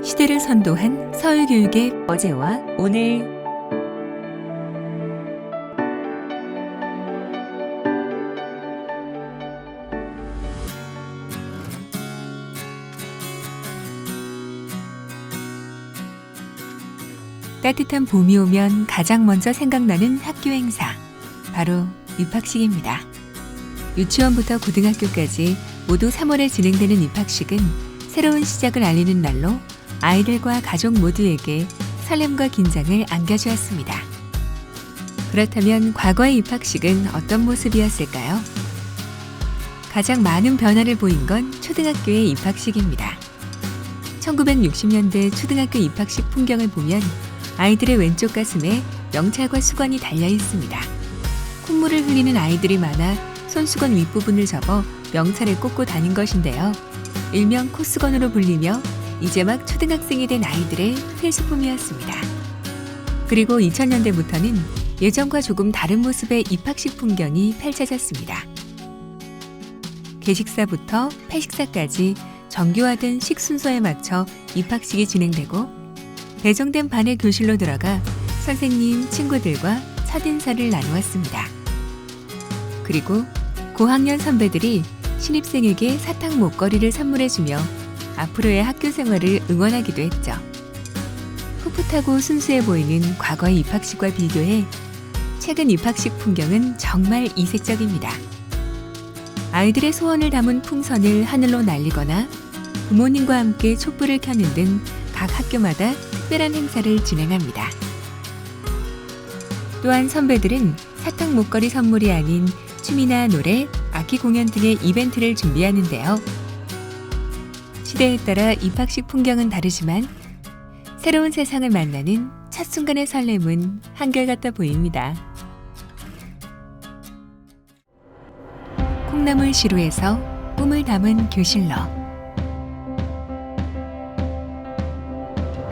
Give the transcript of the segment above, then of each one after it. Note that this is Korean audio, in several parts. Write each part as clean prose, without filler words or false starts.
시대를 선도한 서울교육의 어제와 오늘. 따뜻한 봄이 오면 가장 먼저 생각나는 학교 행사, 바로 입학식입니다. 유치원부터 고등학교까지 모두 3월에 진행되는 입학식은 새로운 시작을 알리는 날로 아이들과 가족 모두에게 설렘과 긴장을 안겨주었습니다. 그렇다면 과거의 입학식은 어떤 모습이었을까요? 가장 많은 변화를 보인 건 초등학교의 입학식입니다. 1960년대 초등학교 입학식 풍경을 보면 아이들의 왼쪽 가슴에 명찰과 수건이 달려 있습니다. 콧물을 흘리는 아이들이 많아 손수건 윗부분을 접어 명찰에 꽂고 다닌 것인데요. 일명 코수건으로 불리며 이제 막 초등학생이 된 아이들의 필수품이었습니다. 그리고 2000년대부터는 예전과 조금 다른 모습의 입학식 풍경이 펼쳐졌습니다. 개식사부터 폐식사까지 정교화된 식순서에 맞춰 입학식이 진행되고 배정된 반의 교실로 들어가 선생님, 친구들과 첫인사를 나누었습니다. 그리고 고학년 선배들이 신입생에게 사탕 목걸이를 선물해주며 앞으로의 학교 생활을 응원하기도 했죠. 풋풋하고 순수해 보이는 과거의 입학식과 비교해 최근 입학식 풍경은 정말 이색적입니다. 아이들의 소원을 담은 풍선을 하늘로 날리거나 부모님과 함께 촛불을 켜는 등 각 학교마다 특별한 행사를 진행합니다. 또한 선배들은 사탕 목걸이 선물이 아닌 춤이나 노래, 악기 공연 등의 이벤트를 준비하는데요. 시대에 따라 입학식 풍경은 다르지만 새로운 세상을 만나는 첫 순간의 설렘은 한결같아 보입니다. 콩나물 시루에서 꿈을 담은 교실로.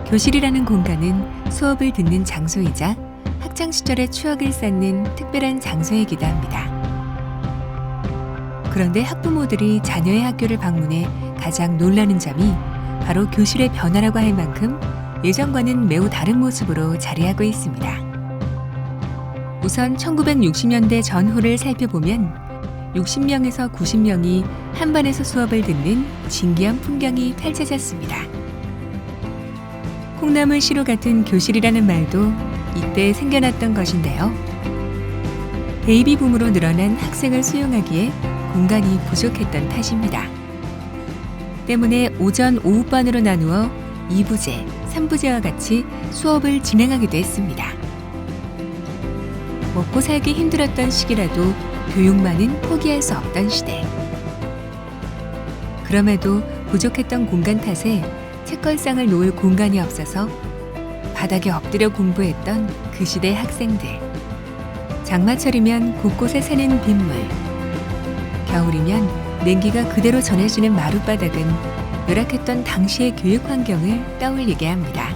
교실이라는 공간은 수업을 듣는 장소이자 학창시절의 추억을 쌓는 특별한 장소이기도 합니다. 그런데 학부모들이 자녀의 학교를 방문해 가장 놀라는 점이 바로 교실의 변화라고 할 만큼 예전과는 매우 다른 모습으로 자리하고 있습니다. 우선 1960년대 전후를 살펴보면 60명에서 90명이 한 반에서 수업을 듣는 신기한 풍경이 펼쳐졌습니다. 콩나물 시루 같은 교실이라는 말도 이때 생겨났던 것인데요. 베이비붐으로 늘어난 학생을 수용하기에 공간이 부족했던 탓입니다. 때문에 오전, 오후반으로 나누어 2부제, 3부제와 같이 수업을 진행하기도 했습니다. 먹고 살기 힘들었던 시기라도 교육만은 포기할 수 없던 시대. 그럼에도 부족했던 공간 탓에 책걸상을 놓을 공간이 없어서 바닥에 엎드려 공부했던 그 시대 학생들. 장마철이면 곳곳에 새는 빗물. 겨울이면 냉기가 그대로 전해지는 마룻바닥은 열악했던 당시의 교육 환경을 떠올리게 합니다.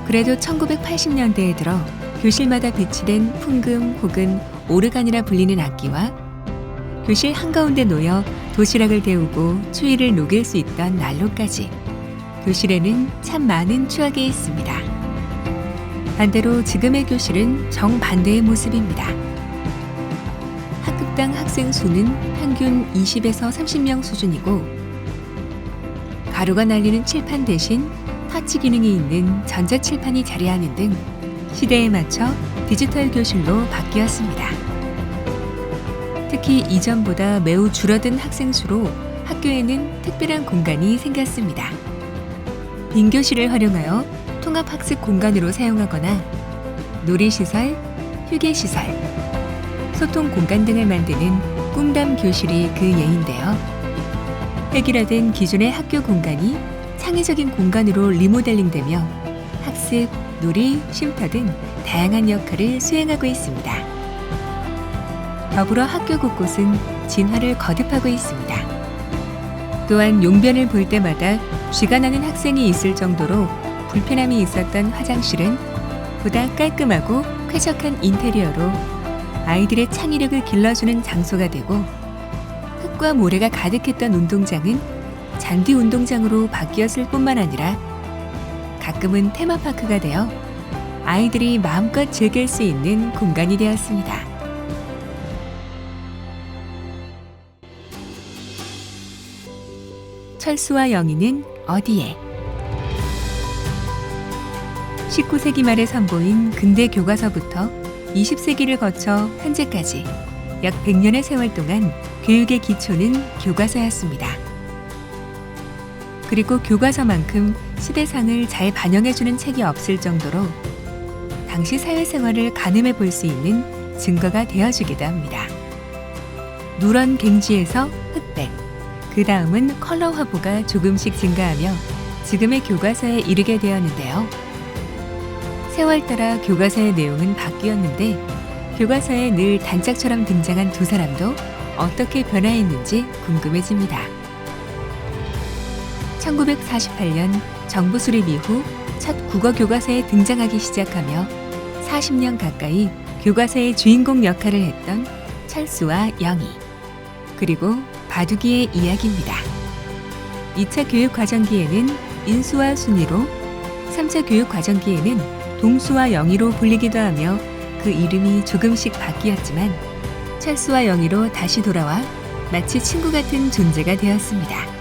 그래도 1980년대에 들어 교실마다 비치된 풍금 혹은 오르간이라 불리는 악기와 교실 한가운데 놓여 도시락을 데우고 추위를 녹일 수 있던 난로까지 교실에는 참 많은 추억이 있습니다. 반대로 지금의 교실은 정반대의 모습입니다. 학급당 학생 수는 평균 20에서 30명 수준이고 가루가 날리는 칠판 대신 터치 기능이 있는 전자칠판이 자리하는 등 시대에 맞춰 디지털 교실로 바뀌었습니다. 특히 이전보다 매우 줄어든 학생 수로 학교에는 특별한 공간이 생겼습니다. 빈 교실을 활용하여 통합학습 공간으로 사용하거나 놀이시설, 휴게시설, 소통 공간 등을 만드는 꿈담 교실이 그 예인데요. 획일화된 기존의 학교 공간이 창의적인 공간으로 리모델링되며 학습, 놀이, 쉼터 등 다양한 역할을 수행하고 있습니다. 더불어 학교 곳곳은 진화를 거듭하고 있습니다. 또한 용변을 볼 때마다 쥐가 나는 학생이 있을 정도로 불편함이 있었던 화장실은 보다 깔끔하고 쾌적한 인테리어로 아이들의 창의력을 길러주는 장소가 되고 흙과 모래가 가득했던 운동장은 잔디 운동장으로 바뀌었을 뿐만 아니라 가끔은 테마파크가 되어 아이들이 마음껏 즐길 수 있는 공간이 되었습니다. 철수와 영희는 어디에? 19세기 말에 선보인 근대 교과서부터 20세기를 거쳐 현재까지 약 100년의 세월 동안 교육의 기초는 교과서였습니다. 그리고 교과서만큼 시대상을 잘 반영해주는 책이 없을 정도로 당시 사회생활을 가늠해 볼 수 있는 증거가 되어주기도 합니다. 누런 갱지에서 흑백, 그 다음은 컬러 화보가 조금씩 증가하며 지금의 교과서에 이르게 되었는데요. 세월 따라 교과서의 내용은 바뀌었는데 교과서에 늘 단짝처럼 등장한 두 사람도 어떻게 변화했는지 궁금해집니다. 1948년 정부 수립 이후 첫 국어 교과서에 등장하기 시작하며 40년 가까이 교과서의 주인공 역할을 했던 철수와 영희, 그리고 바둑이의 이야기입니다. 2차 교육과정기에는 인수와 순위로, 3차 교육과정기에는 동수와 영희로 불리기도 하며 그 이름이 조금씩 바뀌었지만 철수와 영희로 다시 돌아와 마치 친구 같은 존재가 되었습니다.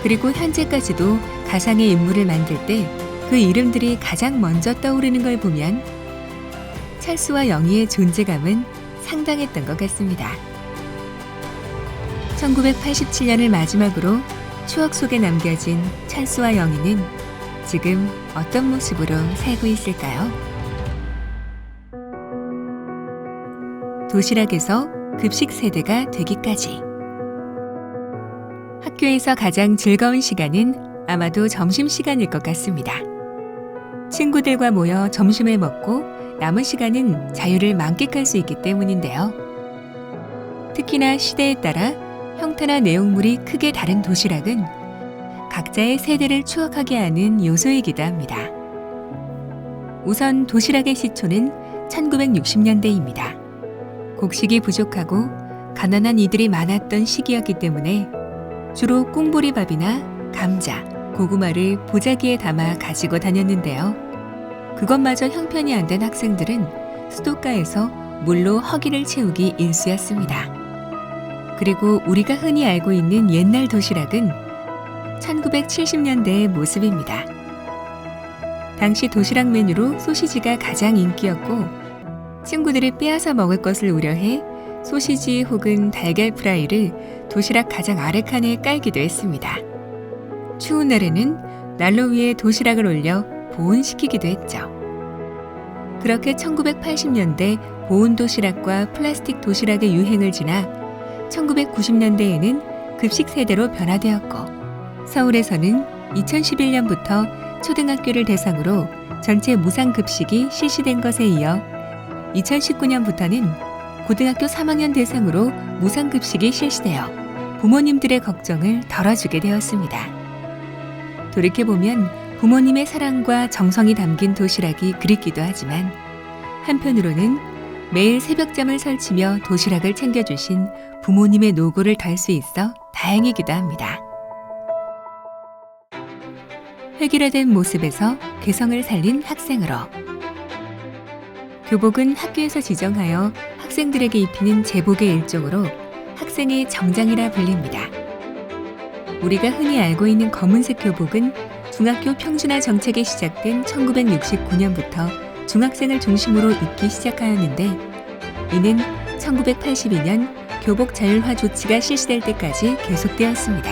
그리고 현재까지도 가상의 인물을 만들 때 그 이름들이 가장 먼저 떠오르는 걸 보면 철수와 영희의 존재감은 상당했던 것 같습니다. 1987년을 마지막으로 추억 속에 남겨진 철수와 영희는 지금 어떤 모습으로 살고 있을까요? 도시락에서 급식 세대가 되기까지. 학교에서 가장 즐거운 시간은 아마도 점심시간일 것 같습니다. 친구들과 모여 점심을 먹고 남은 시간은 자유를 만끽할 수 있기 때문인데요. 특히나 시대에 따라 형태나 내용물이 크게 다른 도시락은 각자의 세대를 추억하게 하는 요소이기도 합니다. 우선 도시락의 시초는 1960년대입니다. 곡식이 부족하고 가난한 이들이 많았던 시기였기 때문에 주로 꽁보리밥이나 감자, 고구마를 보자기에 담아 가지고 다녔는데요. 그것마저 형편이 안 된 학생들은 수도가에서 물로 허기를 채우기 일쑤였습니다. 그리고 우리가 흔히 알고 있는 옛날 도시락은 1970년대의 모습입니다. 당시 도시락 메뉴로 소시지가 가장 인기였고 친구들이 빼앗아 먹을 것을 우려해 소시지 혹은 달걀 프라이를 도시락 가장 아래 칸에 깔기도 했습니다. 추운 날에는 난로 위에 도시락을 올려 보온시키기도 했죠. 그렇게 1980년대 보온 도시락과 플라스틱 도시락의 유행을 지나 1990년대에는 급식 세대로 변화되었고 서울에서는 2011년부터 초등학교를 대상으로 전체 무상급식이 실시된 것에 이어 2019년부터는 고등학교 3학년 대상으로 무상급식이 실시되어 부모님들의 걱정을 덜어주게 되었습니다. 돌이켜보면 부모님의 사랑과 정성이 담긴 도시락이 그립기도 하지만 한편으로는 매일 새벽잠을 설치며 도시락을 챙겨주신 부모님의 노고를 덜 수 있어 다행이기도 합니다. 획일화된 모습에서 개성을 살린 학생으로. 교복은 학교에서 지정하여 학생들에게 입히는 제복의 일종으로 학생의 정장이라 불립니다. 우리가 흔히 알고 있는 검은색 교복은 중학교 평준화 정책이 시작된 1969년부터 중학생을 중심으로 입기 시작하였는데 이는 1982년 교복 자율화 조치가 실시될 때까지 계속되었습니다.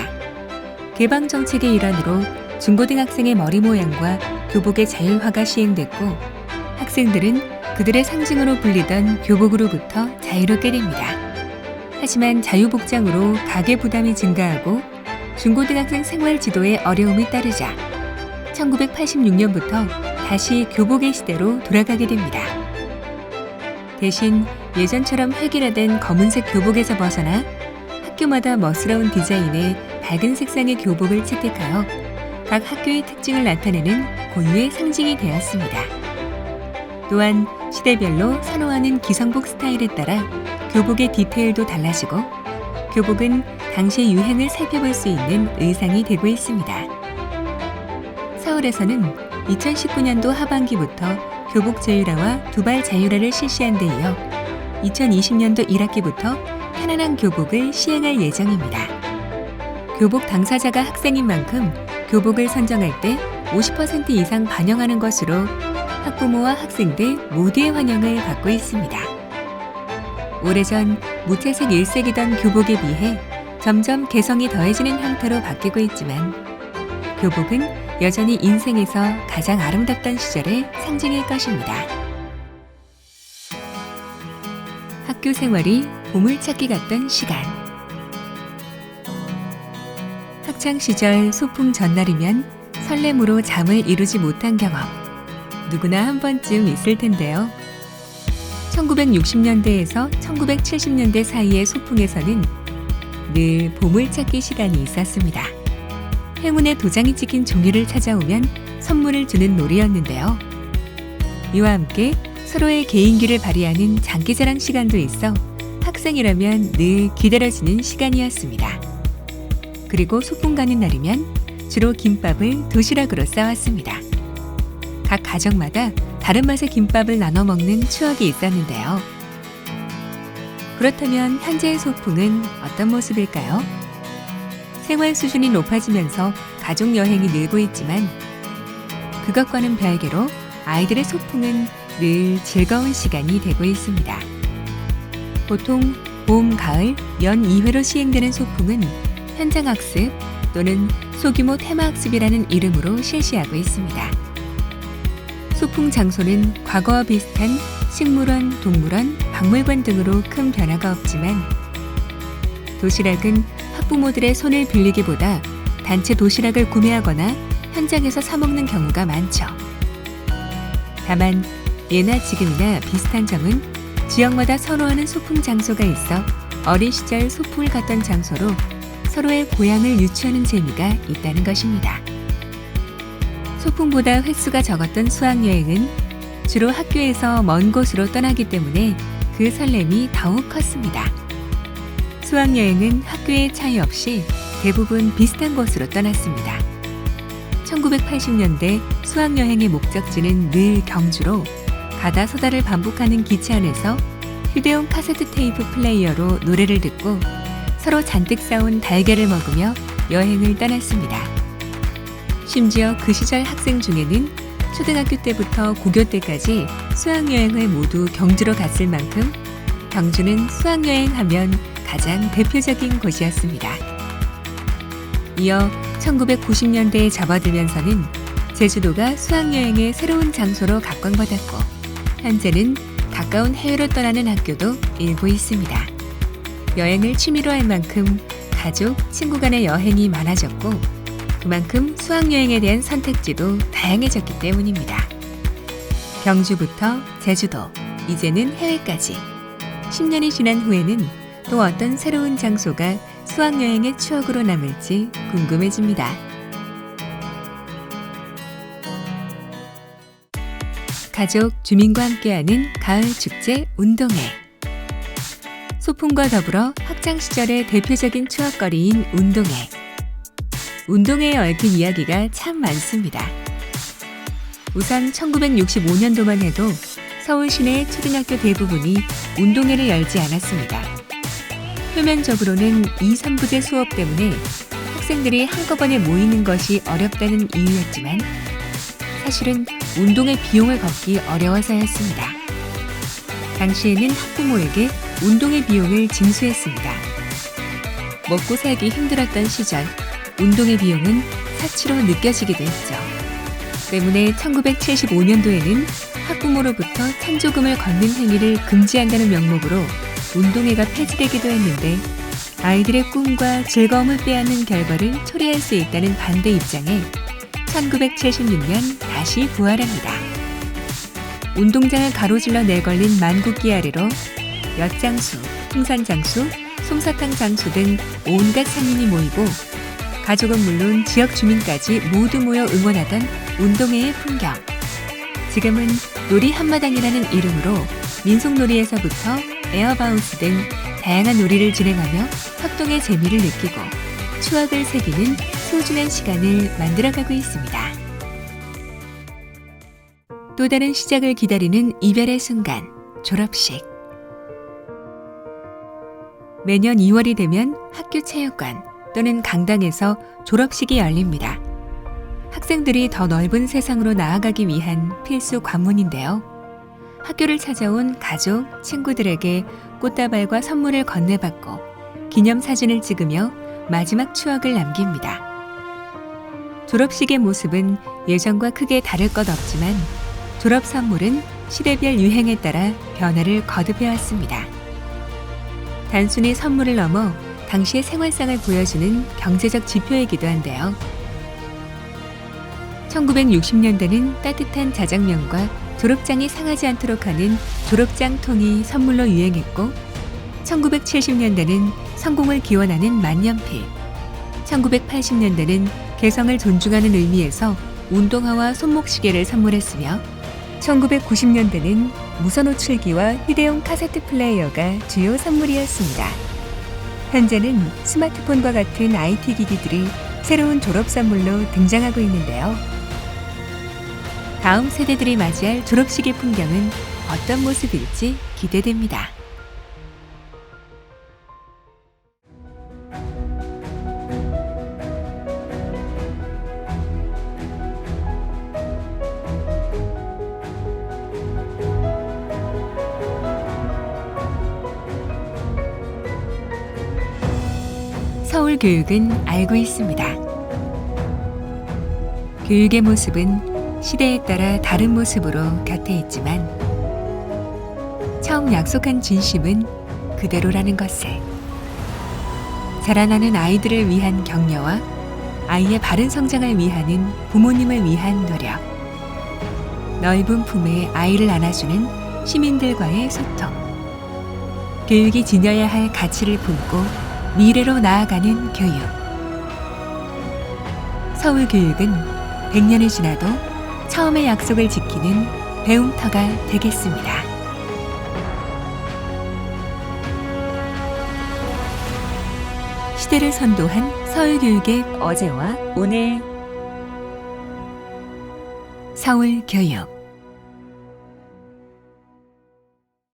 개방 정책의 일환으로 중고등학생의 머리 모양과 교복의 자율화가 시행됐고 학생들은 그들의 상징으로 불리던 교복으로부터 자유롭게 됩니다. 하지만 자유복장으로 가계 부담이 증가하고 중고등학생 생활 지도에 어려움이 따르자 1986년부터 다시 교복의 시대로 돌아가게 됩니다. 대신 예전처럼 획일화된 검은색 교복에서 벗어나 학교마다 멋스러운 디자인의 밝은 색상의 교복을 채택하여 각 학교의 특징을 나타내는 고유의 상징이 되었습니다. 또한 시대별로 선호하는 기성복 스타일에 따라 교복의 디테일도 달라지고 교복은 당시 유행을 살펴볼 수 있는 의상이 되고 있습니다. 서울에서는 2019년도 하반기부터 교복 자율화와 두발 자율화를 실시한 데 이어 2020년도 1학기부터 편안한 교복을 시행할 예정입니다. 교복 당사자가 학생인 만큼 교복을 선정할 때 50% 이상 반영하는 것으로 학부모와 학생들 모두의 환영을 받고 있습니다. 오래전 무채색 일색이던 교복에 비해 점점 개성이 더해지는 형태로 바뀌고 있지만 교복은 여전히 인생에서 가장 아름답던 시절의 상징일 것입니다. 학교 생활이 보물찾기 같던 시간. 학창 시절 소풍 전날이면 설렘으로 잠을 이루지 못한 경험. 누구나 한 번쯤 있을 텐데요. 1960년대에서 1970년대 사이의 소풍에서는 늘 보물찾기 시간이 있었습니다. 행운의 도장이 찍힌 종이를 찾아오면 선물을 주는 놀이였는데요. 이와 함께 서로의 개인기를 발휘하는 장기자랑 시간도 있어 학생이라면 늘 기다려지는 시간이었습니다. 그리고 소풍 가는 날이면 주로 김밥을 도시락으로 싸왔습니다. 각 가정마다 다른 맛의 김밥을 나눠 먹는 추억이 있었는데요. 그렇다면 현재의 소풍은 어떤 모습일까요? 생활 수준이 높아지면서 가족 여행이 늘고 있지만 그것과는 별개로 아이들의 소풍은 늘 즐거운 시간이 되고 있습니다. 보통 봄, 가을, 연 2회로 시행되는 소풍은 현장학습 또는 소규모 테마학습이라는 이름으로 실시하고 있습니다. 소풍 장소는 과거와 비슷한 식물원, 동물원, 박물관 등으로 큰 변화가 없지만 도시락은 학부모들의 손을 빌리기보다 단체 도시락을 구매하거나 현장에서 사 먹는 경우가 많죠. 다만 예나 지금이나 비슷한 점은 지역마다 선호하는 소풍 장소가 있어 어린 시절 소풍을 갔던 장소로 서로의 고향을 유추하는 재미가 있다는 것입니다. 소풍보다 횟수가 적었던 수학여행은 주로 학교에서 먼 곳으로 떠나기 때문에 그 설렘이 더욱 컸습니다. 수학여행은 학교의 차이 없이 대부분 비슷한 곳으로 떠났습니다. 1980년대 수학여행의 목적지는 늘 경주로 가다 서다를 반복하는 기차 안에서 휴대용 카세트 테이프 플레이어로 노래를 듣고 서로 잔뜩 싸온 달걀을 먹으며 여행을 떠났습니다. 심지어 그 시절 학생 중에는 초등학교 때부터 고교 때까지 수학여행을 모두 경주로 갔을 만큼 경주는 수학여행 하면 가장 대표적인 곳이었습니다. 이어 1990년대에 접어들면서는 제주도가 수학여행의 새로운 장소로 각광받았고 현재는 가까운 해외로 떠나는 학교도 일부 있습니다. 여행을 취미로 할 만큼 가족, 친구 간의 여행이 많아졌고 그만큼 수학여행에 대한 선택지도 다양해졌기 때문입니다. 경주부터 제주도, 이제는 해외까지 10년이 지난 후에는 또 어떤 새로운 장소가 수학여행의 추억으로 남을지 궁금해집니다. 가족, 주민과 함께하는 가을 축제 운동회. 소풍과 더불어 학창시절의 대표적인 추억거리인 운동회. 운동회에 얽힌 이야기가 참 많습니다. 우선 1965년도만 해도 서울 시내 초등학교 대부분이 운동회를 열지 않았습니다. 표면적으로는 2, 3부제 수업 때문에 학생들이 한꺼번에 모이는 것이 어렵다는 이유였지만 사실은 운동회 비용을 걷기 어려워서였습니다. 당시에는 학부모에게 운동회 비용을 징수했습니다. 먹고 살기 힘들었던 시절 운동회 비용은 사치로 느껴지기도 했죠. 때문에 1975년도에는 학부모로부터 찬조금을 걷는 행위를 금지한다는 명목으로 운동회가 폐지되기도 했는데 아이들의 꿈과 즐거움을 빼앗는 결과를 초래할 수 있다는 반대 입장에 1976년 다시 부활합니다. 운동장을 가로질러 내걸린 만국기 아래로 엿장수, 풍산장수, 솜사탕 장수 등 온갖 상인이 모이고 가족은 물론 지역 주민까지 모두 모여 응원하던 운동회의 풍경. 지금은 놀이 한마당이라는 이름으로 민속놀이에서부터 에어바운스 등 다양한 놀이를 진행하며 학동의 재미를 느끼고 추억을 새기는 소중한 시간을 만들어가고 있습니다. 또 다른 시작을 기다리는 이별의 순간, 졸업식. 매년 2월이 되면 학교 체육관 또는 강당에서 졸업식이 열립니다. 학생들이 더 넓은 세상으로 나아가기 위한 필수 관문인데요. 학교를 찾아온 가족, 친구들에게 꽃다발과 선물을 건네받고 기념사진을 찍으며 마지막 추억을 남깁니다. 졸업식의 모습은 예전과 크게 다를 것 없지만 졸업 선물은 시대별 유행에 따라 변화를 거듭해왔습니다. 단순히 선물을 넘어 당시의 생활상을 보여주는 경제적 지표이기도 한데요. 1960년대는 따뜻한 자장면과 졸업장이 상하지 않도록 하는 졸업장통이 선물로 유행했고 1970년대는 성공을 기원하는 만년필, 1980년대는 개성을 존중하는 의미에서 운동화와 손목시계를 선물했으며 1990년대는 무선호출기와 휴대용 카세트 플레이어가 주요 선물이었습니다. 현재는 스마트폰과 같은 IT 기기들이 새로운 졸업 선물로 등장하고 있는데요. 다음 세대들이 맞이할 졸업식의 풍경은 어떤 모습일지 기대됩니다. 서울교육은 알고 있습니다. 교육의 모습은 시대에 따라 다른 모습으로 곁에 있지만 처음 약속한 진심은 그대로라는 것을. 자라나는 아이들을 위한 격려와 아이의 바른 성장을 위하는 부모님을 위한 노력. 넓은 품에 아이를 안아주는 시민들과의 소통. 교육이 지녀야 할 가치를 품고 미래로 나아가는 교육. 서울교육은 100년이 지나도 처음의 약속을 지키는 배움터가 되겠습니다. 시대를 선도한 서울교육의 어제와 오늘. 서울교육.